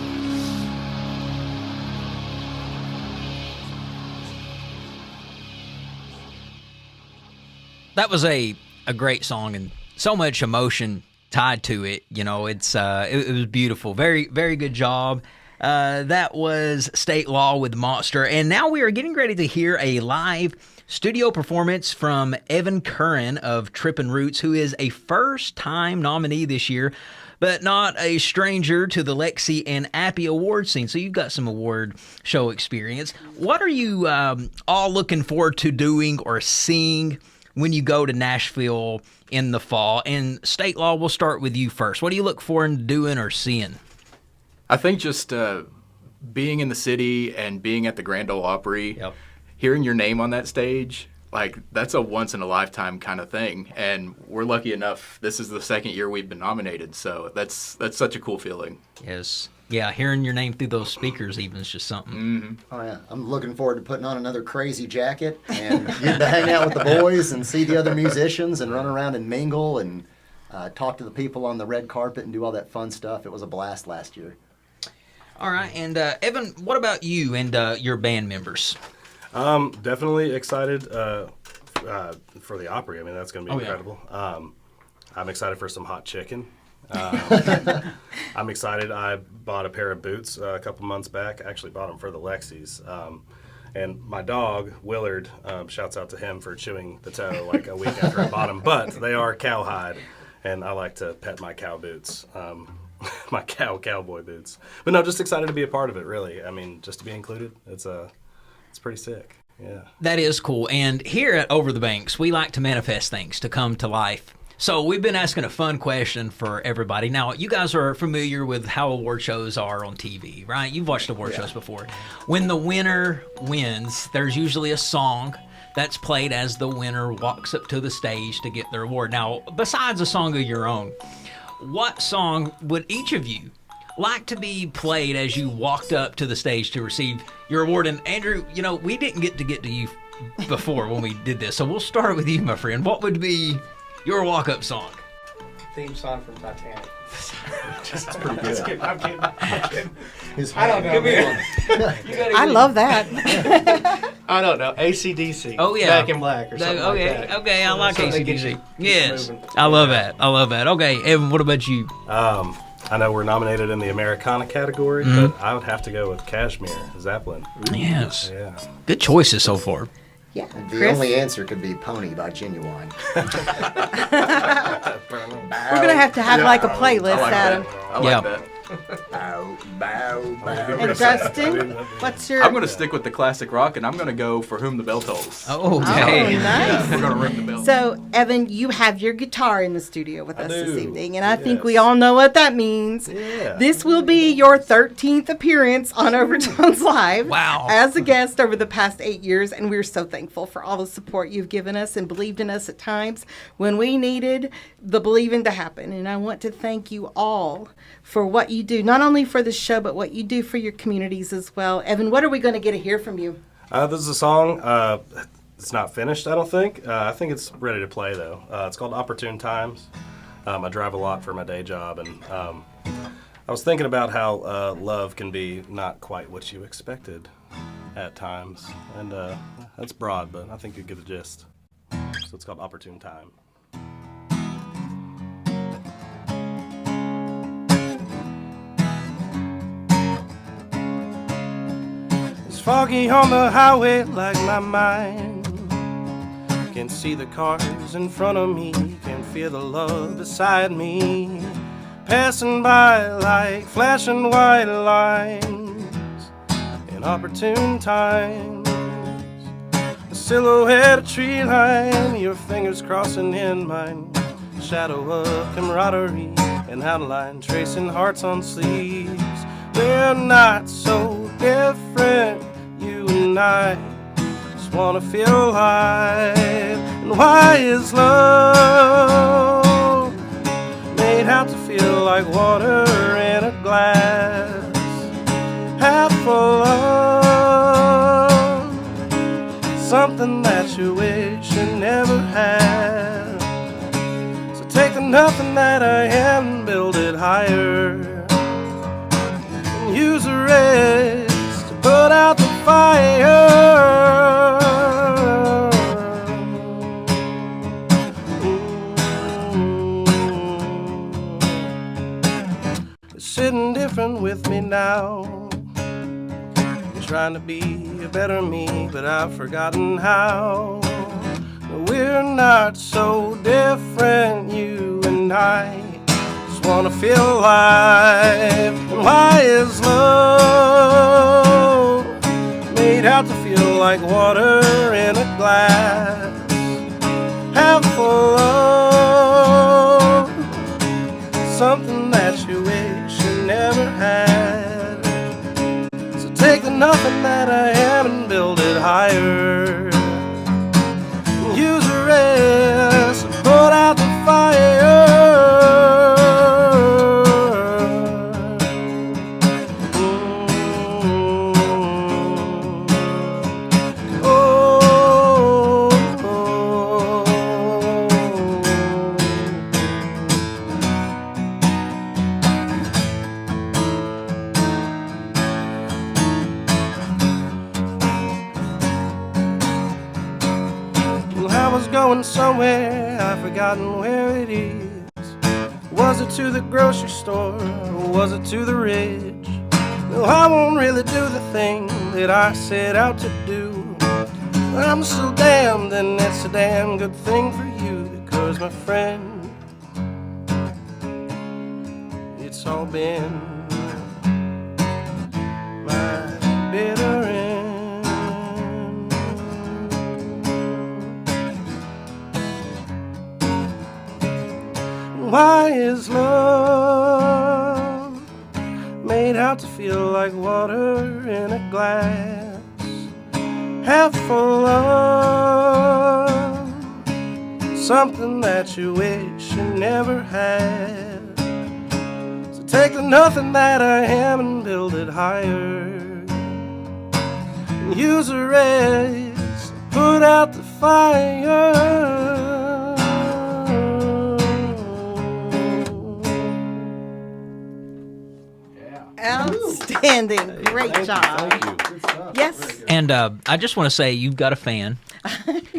That was a great song and so much emotion tied to it. You know, it was beautiful. Very, very good job. That was Statelaw with Monster. And now we are getting ready to hear a live studio performance from Evan Curran of Trippin Roots, who is a first-time nominee this year, but not a stranger to the Lexi and Appy award scene. So you've got some award show experience. What are you all looking forward to doing or seeing when you go to Nashville in the fall? And Statelaw, we'll start with you first. What do you look forward to doing or seeing? I think just being in the city and being at the Grand Ole Opry, hearing your name on that stage, like that's a once in a lifetime kind of thing. And we're lucky enough, this is the second year we've been nominated. So that's such a cool feeling. Yes. Yeah, hearing your name through those speakers even is just something. Mm-hmm. Oh yeah, I'm looking forward to putting on another crazy jacket and getting to hang out with the boys and see the other musicians and run around and mingle and talk to the people on the red carpet and do all that fun stuff. It was a blast last year. All right, and Evan, what about you and your band members? Definitely excited for the Opry. I mean, that's going to be incredible. I'm excited for some hot chicken. I'm excited. I bought a pair of boots a couple months back. I actually bought them for the Lexis. And my dog, Willard, shouts out to him for chewing the toe like a week after I bought them. But they are cowhide, and I like to pet my cow boots, my cowboy boots. But no, just excited to be a part of it, really. I mean, just to be included, it's pretty sick. Yeah. That is cool. And here at Over the Banks, we like to manifest things to come to life. So we've been asking a fun question for everybody. Now, you guys are familiar with how award shows are on TV, right? You've watched award shows before. When the winner wins, there's usually a song that's played as the winner walks up to the stage to get their award. Now, besides a song of your own, what song would each of you like to be played as you walked up to the stage to receive your award? And Andrew, you know, we didn't get to you before when we did this, so we'll start with you, my friend. What would be your walk-up song? Theme song from Titanic. That's pretty good. I'm kidding. I don't know. Give me one. I love that. I don't know. AC/DC. Oh, yeah. Back in Black or something like that. Okay, I like Something that gets AC/DC. you Yes. moving. I love that. Okay, Evan, what about you? I know we're nominated in the Americana category, but I would have to go with Kashmir, Zeppelin. Yes. Yeah. Good choices so far. Yeah. The Chris? only answer could be Pony by Genuine. We're going to have like a playlist, Adam. I like that. Bow, bow, bow. And Justin, what's your... I'm going to stick with the classic rock, and I'm going to go For Whom the Bell Tolls. Oh, okay. Nice. We're going to ring the bell. So, Evan, you have your guitar in the studio with us this do. evening, and I think we all know what that means. Yeah. This will be your 13th appearance on Overtones Live. Wow. As a guest over the past 8 years, and we're so thankful for all the support you've given us and believed in us at times when we needed the believing to happen. And I want to thank you all for what you do, not only for the show, but what you do for your communities as well. Evan, what are we going to get to hear from you? This is a song. It's not finished, I don't think. I think it's ready to play, though. It's called Opportune Times. I drive a lot for my day job, and I was thinking about how love can be not quite what you expected at times. And that's broad, but I think you get the gist. So it's called Opportune Time. It's foggy on the highway like my mind. Can see the cars in front of me, can feel the love beside me, passing by like flashing white lines in opportune times. A silhouette, a tree line, your fingers crossing in mine, shadow of camaraderie, an outline tracing hearts on sleeves. We're not so different, you and I just wanna feel alive. And why is love made out to feel like water in a glass, half full of something that you wish you never had? So take the nothing that I am and build it higher, and use the rest to put out the fire. Sitting different with me now. You're trying to be a better me, but I've forgotten how. We're not so different, you and I just wanna feel alive. And why is love made out to feel like water in a glass, half full of something that you wish you never had? So take the nothing that I am and build it higher, and use the rest and put out the fire. Going somewhere, I've forgotten where it is. Was it to the grocery store, or was it to the ridge? No, I won't really do the thing that I set out to do. But I'm so damned, and it's a damn good thing for you, because my friend, it's all been my bitter end. Why is love made out to feel like water in a glass? Half full of something that you wish you never had. So take the nothing that I am and build it higher. Use a raise, put out the fire. Outstanding. Great job. Yes. And I just want to say you've got a fan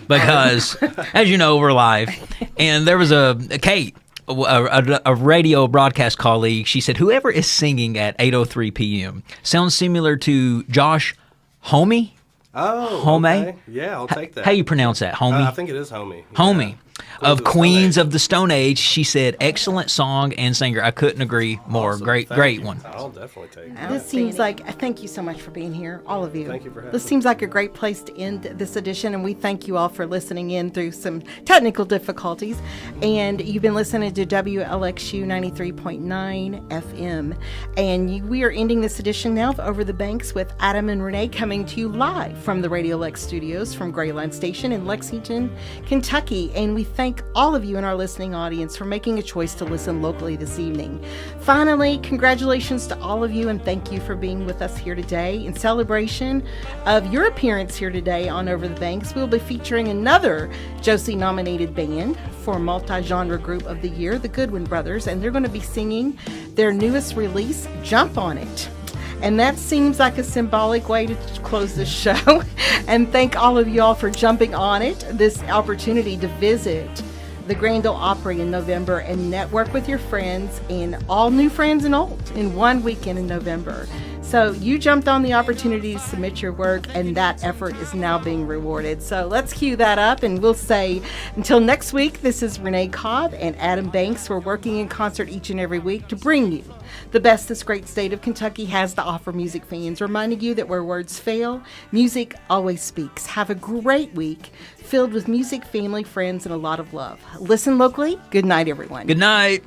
because, as you know, we're live. And there was a Kate, a radio broadcast colleague. She said, whoever is singing at 8:03 p.m. sounds similar to Josh Homme. Oh, Homme? okay. Yeah, I'll take that. How you pronounce that? Homme? I think it is Homie. Homie. Of Queens of the Stone Age. She said, excellent song and singer. I couldn't agree more. Awesome. Great Thank you. one. I'll definitely take it. This seems like, thank you so much for being here, all of you. Thank you for having This me. seems like a great place to end this edition, and we thank you all for listening in through some technical difficulties. And you've been listening to WLXU 93.9 FM. And we are ending this edition now of Over the Banks with Adam and Renee coming to you live from the Radio Lex studios from Grayline Station in Lexington, Kentucky. And we thank all of you in our listening audience for making a choice to listen locally this evening. Finally, congratulations to all of you and thank you for being with us here today. In celebration of your appearance here today on Over the Banks, we'll be featuring another Josie nominated band for multi-genre group of the year, the Goodwin Brothers, and they're going to be singing their newest release, Jump On It. And that seems like a symbolic way to close this show. And thank all of you all for jumping on it, this opportunity to visit the Grand Ole Opry in November and network with your friends and all new friends and old in one weekend in November. So you jumped on the opportunity to submit your work, and that effort is now being rewarded. So let's cue that up, and we'll say until next week, this is Renee Cobb and Adam Banks. We're working in concert each and every week to bring you the best this great state of Kentucky has to offer music fans, reminding you that where words fail, music always speaks. Have a great week filled with music, family, friends, and a lot of love. Listen locally. Good night, everyone. Good night.